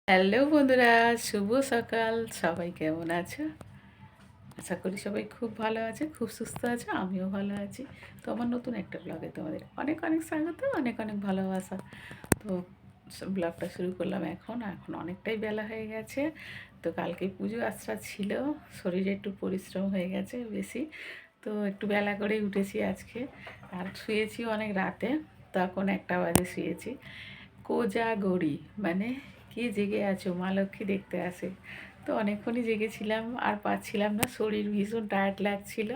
Hello বন্ধুরা, শুভ সকাল। সবাই কেমন আছো? আশা করি সবাই খুব ভালো আছে, খুব সুস্থ আছে। আমিও ভালো আছি। তো আমার নতুন একটা ব্লগে তোমাদের অনেক অনেক স্বাগত, অনেক অনেক ভালোবাসা। তো ব্লগটা শুরু করলাম এখন এখন অনেকটাই বেলা হয়ে গেছে। তো কালকে পুজো আচ্ছা ছিল, শরীরে একটু পরিশ্রম হয়ে গেছে বেশি। তো একটু বেলা করেই উঠেছি আজকে। আর শুয়েছি অনেক রাতে, তখন 1টা বাজে শুয়েছি। কোজাগরি মানে কে জেগে আছো, মা লক্ষ্মী দেখতে আসে। তো অনেকক্ষণই জেগেছিলাম, আর পাচ্ছিলাম না, শরীর ভীষণ টায়ার্ড লাগছিল।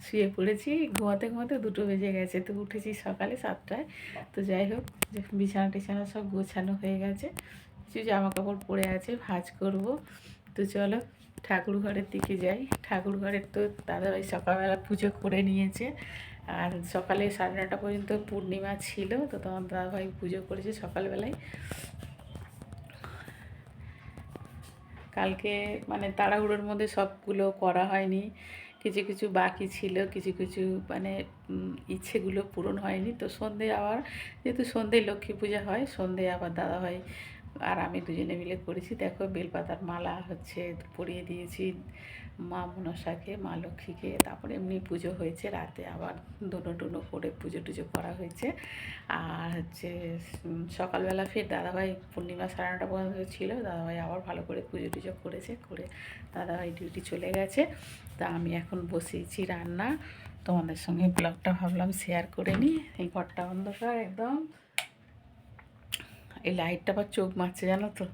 শুয়ে পড়েছি, ঘুমাতে ঘুমাতে 2টো বেজে গেছে। তো উঠেছি সকালে 7টায়। তো যাই হোক, যে বিছানা টিছানা সব গোছানো হয়ে গেছে, কিছু জামা কাপড় পরে আছে, ভাঁজ করব। তো চলো ঠাকুর ঘরের দিকে যাই। ঠাকুর ঘরের তো দাদাভাই সকালবেলা পুজো করে নিয়েছে। আর সকালে 9:30 পর্যন্ত পূর্ণিমা ছিল, তো তোমার দাদাভাই পুজো করেছে সকালবেলায়। কালকে মানে তাড়াহুড়োর মধ্যে সবগুলো করা হয়নি, কিছু কিছু বাকি ছিল, কিছু কিছু মানে ইচ্ছেগুলো পূরণ হয়নি। তো সন্ধে আবার, যেহেতু সন্ধেয় লক্ষ্মী পূজা হয়, সন্ধে আবার দাদাভাই আর আমি দুজনে মিলে করেছি। দেখো বেলপাতার মালা হচ্ছে পরিয়ে দিয়েছি মা মনসাকে, মা লক্ষ্মীকে। তারপরে এমনি পুজো হয়েছে রাতে, আবার দোনো টোনো করে পুজো টুজো করা হয়েছে। আর হচ্ছে সকালবেলা ফের দাদাভাই পূর্ণিমা 9:30 পর্যন্ত ছিল, দাদাভাই আবার ভালো করে পুজো টুজো করেছে, করে দাদাভাই ডিউটি চলে গেছে। তা আমি এখন বসেছি রান্না। তোমাদের সঙ্গে ব্লগটা ভাবলাম শেয়ার করে নিই। এই ঘরটা অন্ধকার একদম। এই লাইটটা আবার চোখ মারছে, জানো তো,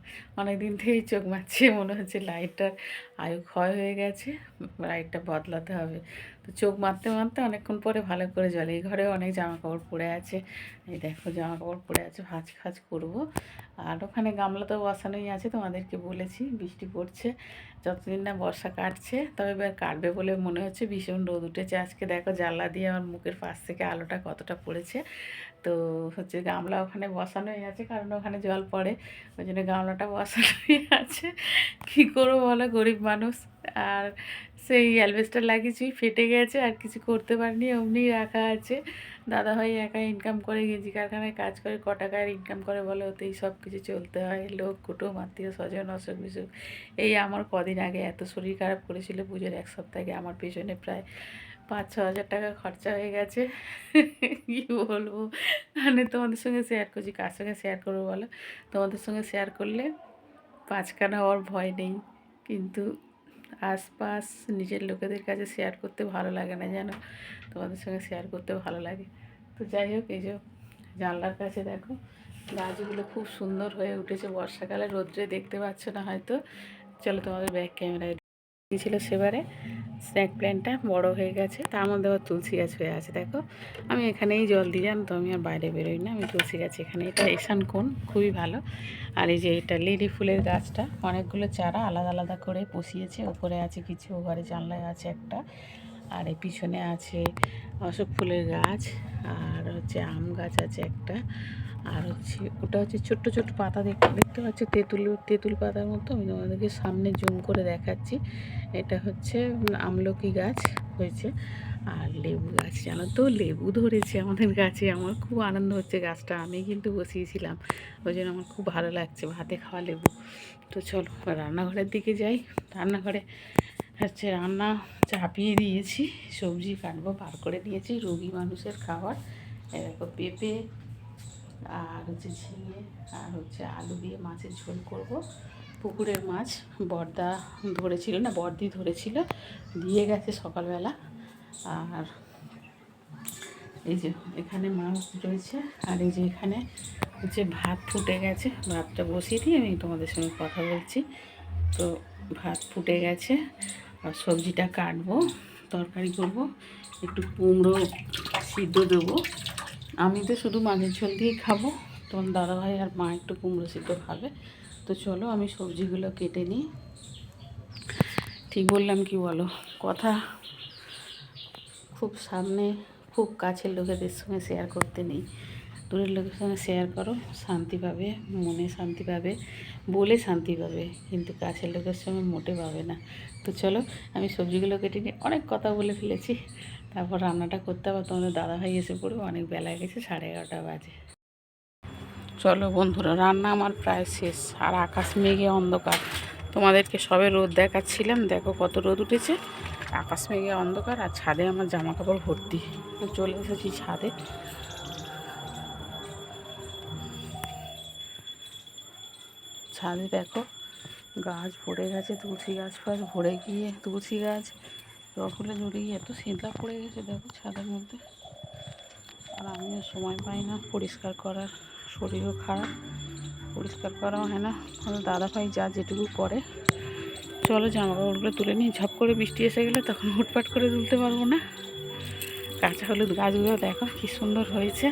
অনেক দিন থেকেই চোখ মারছে। মনে হচ্ছে লাইটটার আয়ু ক্ষয় হয়ে গেছে, লাইটটা বদলাতে হবে। তো চোখ মারতে মারতে অনেকক্ষণ পরে ভালো করে জ্বলে। এই ঘরে অনেক জামা কাপড় পরে আছে, এই দেখো জামা কাপড় পরে আছে, ভাঁজ খাজ করবো। আর ওখানে গামলা তো বসানোই আছে, তোমাদেরকে বলেছি বৃষ্টি পড়ছে, যতদিন না বর্ষা কাটছে। তবে এবার কাটবে বলে মনে হচ্ছে। ভীষণ রোদ উঠেছে আজকে, দেখো জানলা দিয়ে আমার মুখের পাশ থেকে আলোটা কতটা পড়েছে। তো হচ্ছে গামলা ওখানে বসানোই আছে, কারণ ওখানে জল পড়ে, ওই জন্য গামলাটা বসানোই আছে। কী করবো বলো, গরিব মানুষ। আর সেই অ্যালবেস্টার লাগিয়েছি, ফেটে গেছে, আর কিছু করতে পারিনি, অমনি রাখা আছে। দাদাভাই একা ইনকাম করে, গেঞ্জি কারখানায় কাজ করে, ক টাকার ইনকাম করে বলে, ওতেই সব কিছু চলতে হয়। লোক কুটুম আত্মীয় স্বজন অসুখ বিসুখ। এই আমার কদিন আগে এত শরীর খারাপ করেছিল, পুজোর 1 সপ্তাহ আগে আমার পেছনে প্রায় 5-6 হাজার টাকা খরচা হয়ে গেছে। কী বলবো, মানে তোমাদের সঙ্গে শেয়ার করছি, কার সঙ্গে শেয়ার করবো বলো। তোমাদের সঙ্গে শেয়ার করলে পাঁচকানা হওয়ার ভয় নেই, কিন্তু আশপাশ নিজের লোকেদের কাছে শেয়ার করতে ভালো লাগে না, জানো। তোমাদের সঙ্গে শেয়ার করতে ভালো লাগে। তো যাই হোক, এই যে জানলার কাছে দেখো গাছগুলো খুব সুন্দর হয়ে উঠেছে বর্ষাকালে, রোদ্রে দেখতে পাচ্ছ না হয়তো। চলো তোমাদের ব্যাক ক্যামেরায় দিয়েছিল সেবারে। স্ন্যাক প্ল্যান্টটা বড় হয়ে গেছে, তার মধ্যে আবার তুলসী গাছ হয়ে আছে। দেখো আমি এখানেই জল দিই, জানো তো, আমি আর বাইরে বেরোই না, আমি তুলসী গাছ এখানে। এটা এশান কোণ, খুবই ভালো। আর এই যে এটা লিলি ফুলের গাছটা, অনেকগুলো চারা আলাদা আলাদা করে বসিয়েছে। ওপরে আছে কিছু, ঘরে জানলায় আছে একটা, আর এই পিছনে আছে অশোক ফুলের গাছ, আর হচ্ছে আম গাছ আছে একটা। আর হচ্ছে ওটা হচ্ছে ছোট্ট ছোট্ট পাতা, দেখতে দেখতে পাচ্ছি তেঁতুল পাতার মতো। আমি তোমাদেরকে সামনে জুম করে দেখাচ্ছি। এটা হচ্ছে আমলকি গাছ হয়েছে। আর লেবু গাছ, জানো তো, লেবু ধরেছে আমাদের গাছে। আমার খুব আনন্দ হচ্ছে, গাছটা আমি কিন্তু বসিয়েছিলাম, ওই জন্য আমার খুব ভালো লাগছে, ভাতে খাওয়া লেবু। তো চলো রান্নাঘরের দিকে যাই। রান্নাঘরে হচ্ছে রান্না চাপিয়ে দিয়েছি, সবজি কাটবো, বার করে নিয়েছি, রোগী মানুষের খাবার। এরকম পেঁপে আর হচ্ছে ঝিঙে আর হচ্ছে আলু দিয়ে মাছের ঝোল করব। পুকুরের মাছ বড়দা ধরেছিল, না বড়দি ধরেছিল, দিয়ে গেছে সকালবেলা। আর এই যে এখানে মাছ রয়েছে, আর এই যে এখানে হচ্ছে ভাত ফুটে গেছে। ভাতটা বসিয়ে দিয়ে আমি তোমাদের সঙ্গে কথা বলছি। তো ভাত ফুটে গেছে, আর সবজিটা কাটবো, তরকারি করব, একটু কুমড়ো সিদ্ধ দেবো। আমি তো শুধু মাছের ঝোল দিয়েই খাবো, তোমার দাদাভাই আর মা একটু কুমড়ো সিদ্ধ খাবে। তো চলো আমি সবজিগুলো কেটে নিই। ঠিক বললাম কি বলো, কথা খুব সামনে, খুব কাছের লোকেদের সঙ্গে শেয়ার করতে নেই, দূরের লোকের সঙ্গে শেয়ার করো, শান্তি পাবে, মনে শান্তি পাবে, বলে শান্তি পাবে, কিন্তু কাছের লোকের সঙ্গে মোটে পাবে না। তো চলো আমি সবজিগুলো কেটে নিই, অনেক কথা বলে ফেলেছি। তারপর রান্নাটা করতে হবে, তোমাদের দাদাভাই এসে পড়বে, অনেক বেলা গেছে, 11:30 বাজে। চলো বন্ধুরা, রান্না আমার প্রায় শেষ, আর আকাশ মেঘে অন্ধকার। তোমাদেরকে সবে রোদ দেখাচ্ছিলাম, দেখো কত রোদ উঠেছে। আকাশ মেঘে অন্ধকার, আর ছাদে আমার জামা কাপড় ভর্তি। চলে এসেছি ছাদে। ছাদে দেখো গাছ ভরে গেছে, তুলসী গাছ ফাছ ভরে গিয়ে, তুলসী গাছ রকুলে জড়িয়ে এত শীতলা পড়ে গেছে দেখো ছাদের মধ্যে। আর আমিও সময় পাই না পরিষ্কার করার, শরীরও খারাপ, পরিষ্কার করাও হয় না। দাদাভাই যা যেটুকু করে। চলো জামা কাপড়গুলো তুলে নিই, ঝপ করে বৃষ্টি এসে গেলে তখন হুটপাট করে তুলতে পারবো না। কাঁচা হলুদ গাছগুলো দেখো কী সুন্দর হয়েছে।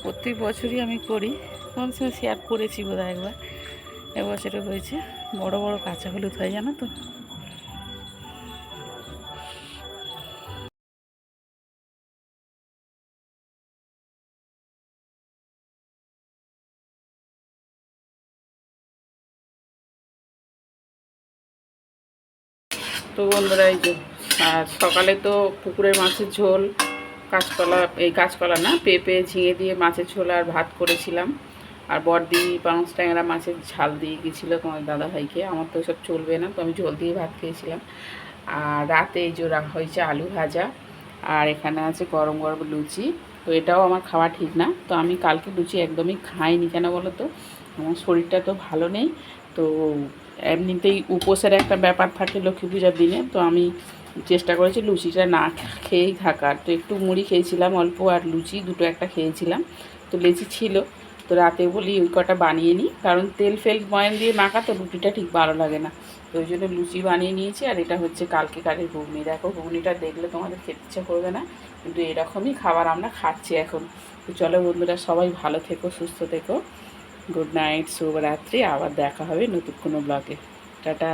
প্রত্যেক বছরই আমি করি, তোমার সঙ্গে শেয়ার করেছি বোধহয় একবার। এবছরে হয়েছে, বড় বড় কাঁচা হলুদ হয় জানো তো। তো বন্ধুরা এই যে, আর সকালে তো পুকুরের মাছের ঝোল, কাঁচকলা, এই কাঁচকলা না, পেঁপে ঝিঙে দিয়ে মাছের ঝোল আর ভাত করেছিলাম। আর বড়দি পাঙস ট্যাংরা মাছের ঝাল দিয়ে গেছিলো তোমার দাদাভাইকে। আমার তো সব চলবে না, তো আমি ঝোল দিয়ে ভাত খেয়েছিলাম। আর রাতে এই যে হয়েছে আলু ভাজা, আর এখানে আছে গরম গরম লুচি। তো এটাও আমার খাওয়া ঠিক না, তো আমি কালকে লুচি একদমই খাইনি। কেন বলো তো, আমার শরীরটা তো ভালো নেই। তো এমনিতেই উপোসের একটা ব্যাপার থাকে লক্ষ্মী পূজার দিনে, তো আমি চেষ্টা করেছি লুচিটা না খেয়েই থাকার। তো একটু মুড়ি খেয়েছিলাম অল্প, আর লুচি দুটো একটা খেয়েছিলাম। তো লেচি ছিল, তো রাতে বলি ওই কটা বানিয়ে নিই, কারণ তেল ফেল ময়ান দিয়ে মাখা তো রুটিটা ঠিক ভালো লাগে না। তো ওই জন্য লুচি বানিয়ে নিয়েছি। আর এটা হচ্ছে কালকে কালের ঘুগনি। দেখো ঘুগনিটা দেখলে তোমাদের খেতে ইচ্ছা করবে না, কিন্তু এরকমই খাবার আমরা খাচ্ছি এখন। তো চলো বন্ধুরা, সবাই ভালো থেকো, সুস্থ থেকো। গুড নাইট, শুভরাত্রি। আবার দেখা হবে নতুন কোনো ব্লগে। টাটা।